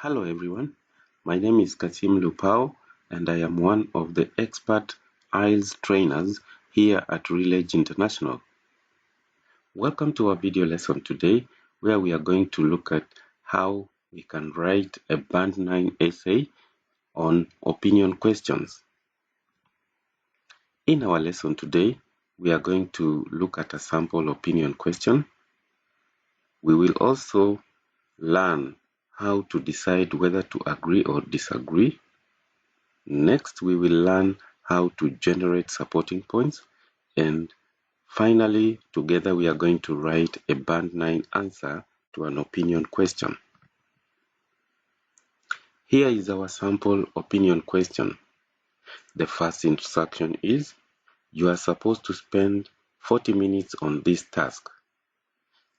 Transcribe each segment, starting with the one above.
Hello everyone, my name is Kasim Lupao and I am one of the expert IELTS trainers here at ReLedge International. Welcome to our video lesson today where we are going to look at how we can write a Band 9 essay on opinion questions. In our lesson today, we are going to look at a sample opinion question. We will also learn how to decide whether to agree or disagree. Next, we will learn how to generate supporting points. And finally, together we are going to write a Band 9 answer to an opinion question. Here is our sample opinion question. The first instruction is, you are supposed to spend 40 minutes on this task.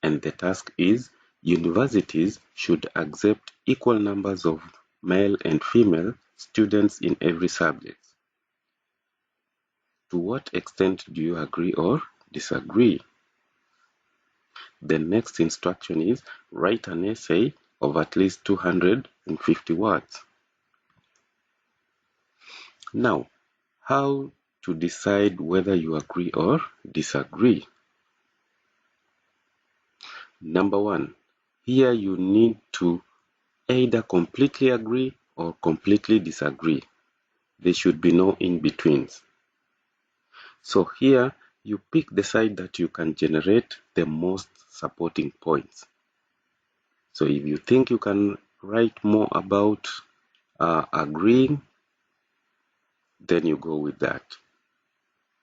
And the task is, universities should accept equal numbers of male and female students in every subject. To what extent do you agree or disagree? The next instruction is, write an essay of at least 250 words. Now, how to decide whether you agree or disagree? Number one, here you need to either completely agree or completely disagree. There should be no in-betweens. So here, you pick the side that you can generate the most supporting points. So if you think you can write more about agreeing, then you go with that.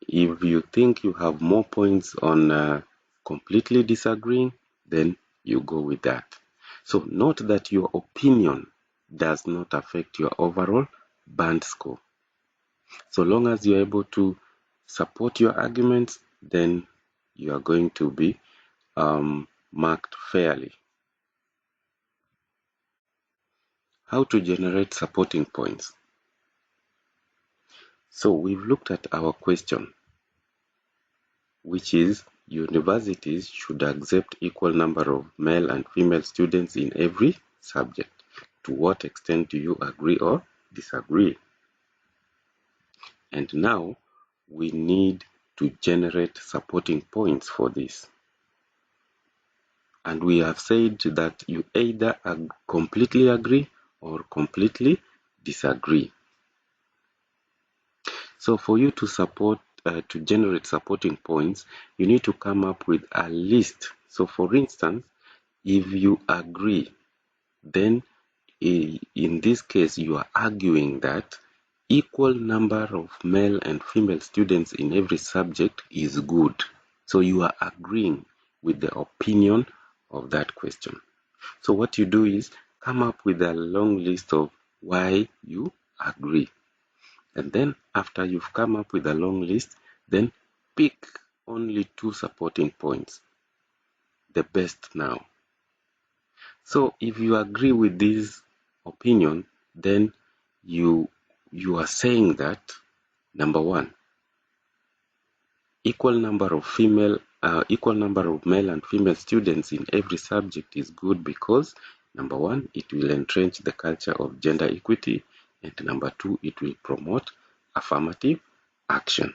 If you think you have more points on completely disagreeing, then you go with that. So note that your opinion does not affect your overall band score. So long as you're able to support your arguments, then you are going to be marked fairly. How to generate supporting points? So we've looked at our question, which is universities should accept equal number of male and female students in every subject. To what extent do you agree or disagree? And now we need to generate supporting points for this. And we have said that you either completely agree or completely disagree. So for you to generate supporting points, you need to come up with a list. So for instance, if you agree, then in this case, you are arguing that equal number of male and female students in every subject is good. So you are agreeing with the opinion of that question. So what you do is come up with a long list of why you agree. And then after you've come up with a long list, then pick only 2 supporting points, the best now. So if you agree with this opinion, then you are saying that, number one, equal number of male and female students in every subject is good because, number one, it will entrench the culture of gender equity, and number two, it will promote affirmative action.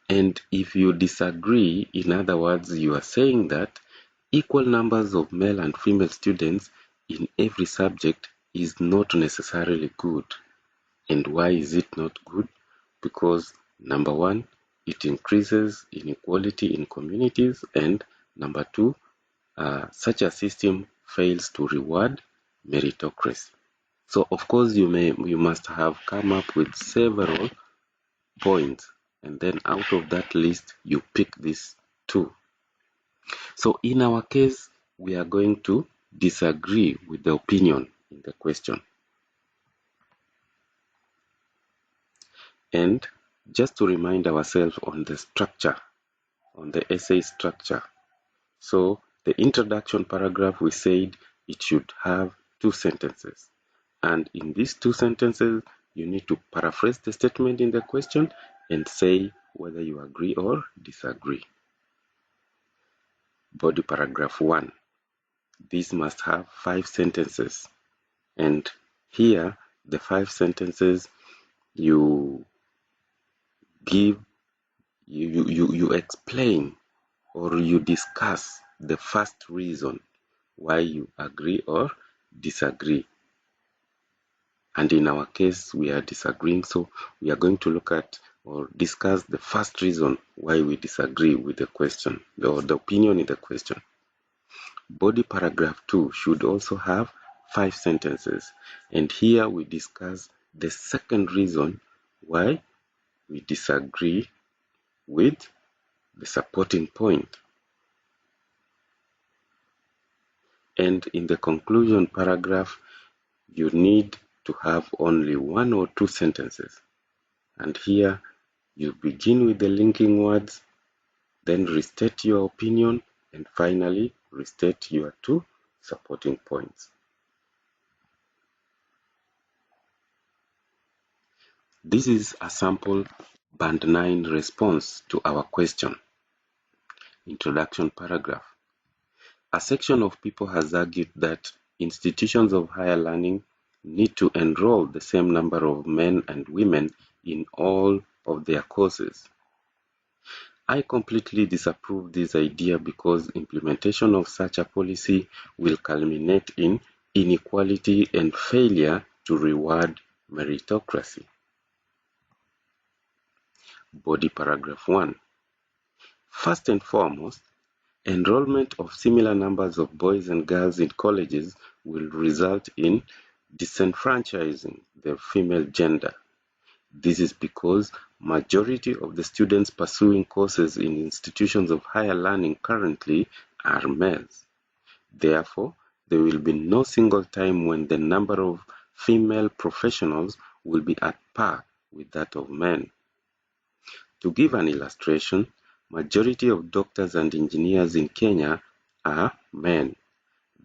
And if you disagree, in other words, you are saying that equal numbers of male and female students in every subject is not necessarily good. And why is it not good? Because number one, it increases inequality in communities, and number two, such a system fails to reward meritocracy. So of course you must have come up with several points, and then out of that list you pick these 2. So in our case, we are going to disagree with the opinion in the question. And just to remind ourselves on the structure, on the essay structure. So the introduction paragraph, we said it should have 2 sentences. And in these 2 sentences, you need to paraphrase the statement in the question and say whether you agree or disagree. Body paragraph 1. This must have 5 sentences. And here, the 5 sentences you give, you explain or you discuss the first reason why you agree or disagree. And in our case, we are disagreeing, so we are going to look at or discuss the first reason why we disagree with the question or the opinion in the question. Body paragraph 2 should also have 5 sentences, and here we discuss the second reason why we disagree with the supporting point. And in the conclusion paragraph, you need to have only 1 or 2 sentences. And here you begin with the linking words, then restate your opinion, and finally restate your 2 supporting points. This is a sample Band 9 response to our question. Introduction paragraph. A section of people has argued that institutions of higher learning need to enroll the same number of men and women in all of their courses. I completely disapprove this idea because implementation of such a policy will culminate in inequality and failure to reward meritocracy. Body paragraph 1. First and foremost, enrollment of similar numbers of boys and girls in colleges will result in disenfranchising the female gender. This is because majority of the students pursuing courses in institutions of higher learning currently are males. Therefore, there will be no single time when the number of female professionals will be at par with that of men. To give an illustration, majority of doctors and engineers in Kenya are men.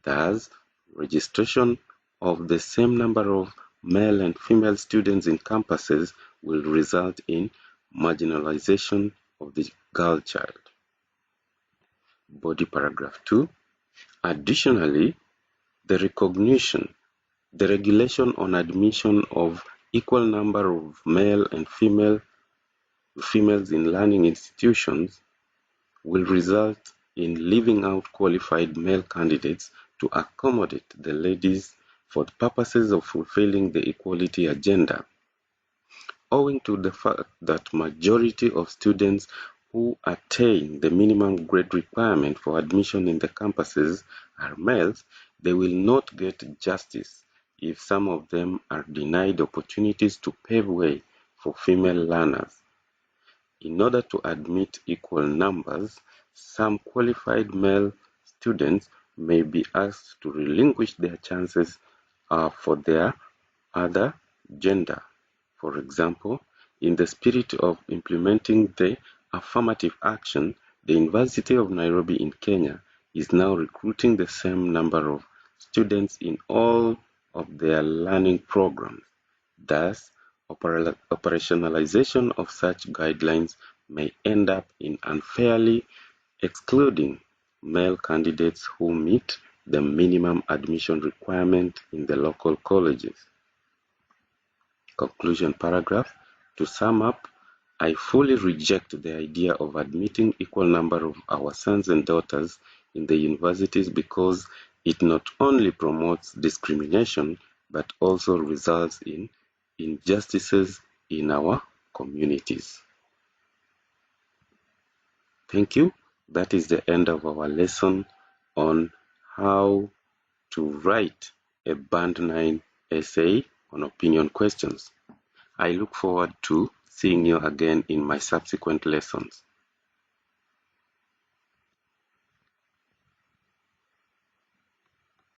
Thus, registration of the same number of male and female students in campuses will result in marginalization of the girl child. Body paragraph 2. Additionally, the regulation on admission of equal number of male and females in learning institutions will result in leaving out qualified male candidates to accommodate the ladies for the purposes of fulfilling the equality agenda. Owing to the fact that majority of students who attain the minimum grade requirement for admission in the campuses are males, they will not get justice if some of them are denied opportunities to pave way for female learners. In order to admit equal numbers, some qualified male students may be asked to relinquish their chances for their other gender. For example, in the spirit of implementing the affirmative action, the University of Nairobi in Kenya is now recruiting the same number of students in all of their learning programs. Thus, operationalization of such guidelines may end up in unfairly excluding male candidates who meet the minimum admission requirement in the local colleges. Conclusion paragraph. To sum up, I fully reject the idea of admitting equal number of our sons and daughters in the universities because it not only promotes discrimination but also results in injustices in our communities. Thank you. That is the end of our lesson on how to write a Band 9 essay on opinion questions. I look forward to seeing you again in my subsequent lessons.